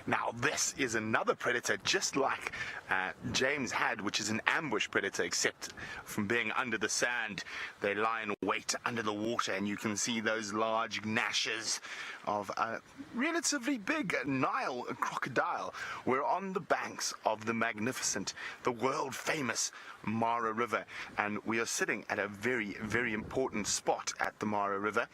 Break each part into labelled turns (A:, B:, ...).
A: Now this is another predator just like James had, which is an ambush predator, except from being under the sand, they lie in wait under the water, and you can see those large gnashes of a relatively big Nile crocodile. We're on the banks of the magnificent, the world famous Mara River, and we are sitting at a very, very important spot at the Mara River,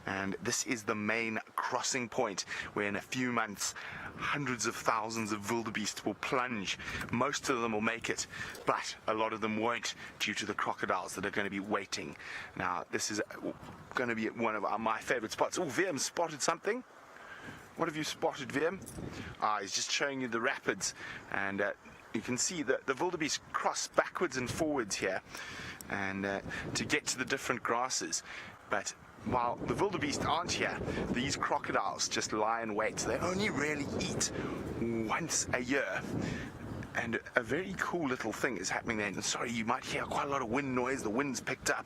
A: and this is the main crossing point where in a few months hundreds of thousands of wildebeest will plunge. Most of them will make it, but a lot of them won't due to the crocodiles that are going to be waiting. Now this is going to be one of my favorite spots. Oh, VM spotted something. What have you spotted, VM? He's just showing you the rapids, and you can see that the wildebeest cross backwards and forwards here, and to get to the different grasses. But while the wildebeest aren't here, these crocodiles just lie in wait. They only really eat once a year. And a very cool little thing is happening there. And sorry, you might hear quite a lot of wind noise. The wind's picked up.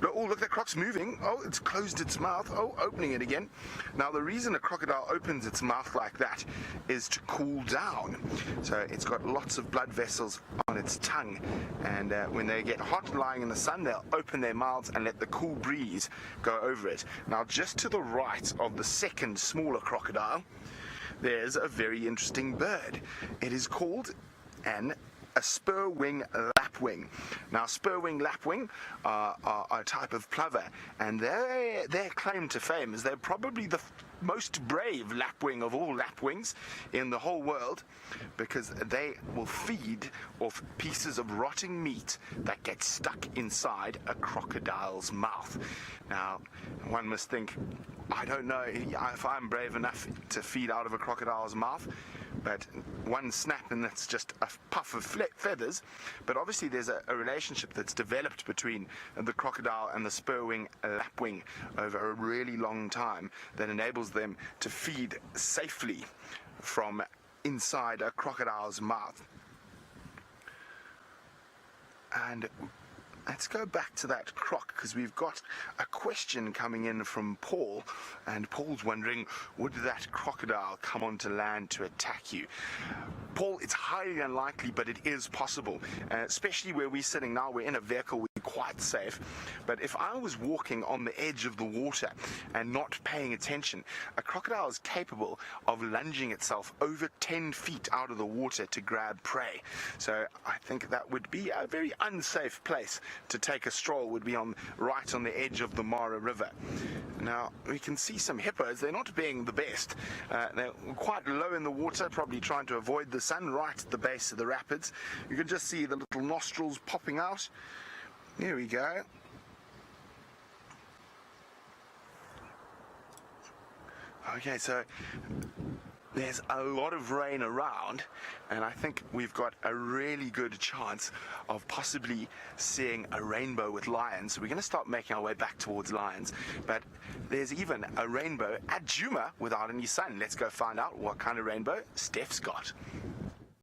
A: Oh, look, that croc's moving. Oh, it's closed its mouth. Oh, opening it again. Now, the reason a crocodile opens its mouth like that is to cool down. So it's got lots of blood vessels on its tongue. And when they get hot lying in the sun, they'll open their mouths and let the cool breeze go over it. Now, just to the right of the second smaller crocodile, there's a very interesting bird. It is called a spur-wing lapwing. Now, spur-wing lapwing are a type of plover, and their claim to fame is they're probably the most brave lapwing of all lapwings in the whole world, because they will feed off pieces of rotting meat that get stuck inside a crocodile's mouth. Now, one must think, I don't know if I'm brave enough to feed out of a crocodile's mouth, but one snap and that's just a puff of feathers. But obviously there's a relationship that's developed between the crocodile and the spur-wing lapwing over a really long time that enables them to feed safely from inside a crocodile's mouth. And let's go back to that croc, because we've got a question coming in from Paul, and Paul's wondering, would that crocodile come onto land to attack you? Paul, it's highly unlikely, but it is possible, especially where we're sitting now. We're in a vehicle, we're quite safe, but if I was walking on the edge of the water and not paying attention, a crocodile is capable of lunging itself over 10 feet out of the water to grab prey. So I think that would be a very unsafe place to take a stroll, would be right on the edge of the Mara River. Now, we can see some hippos. They're not being the best. They're quite low in the water, probably trying to avoid the sun, right at the base of the rapids. You can just see the little nostrils popping out. There we go. Okay, so there's a lot of rain around, and I think we've got a really good chance of possibly seeing a rainbow with lions. So we're going to start making our way back towards lions, but there's even a rainbow at Djuma without any sun. Let's go find out what kind of rainbow Steph's got.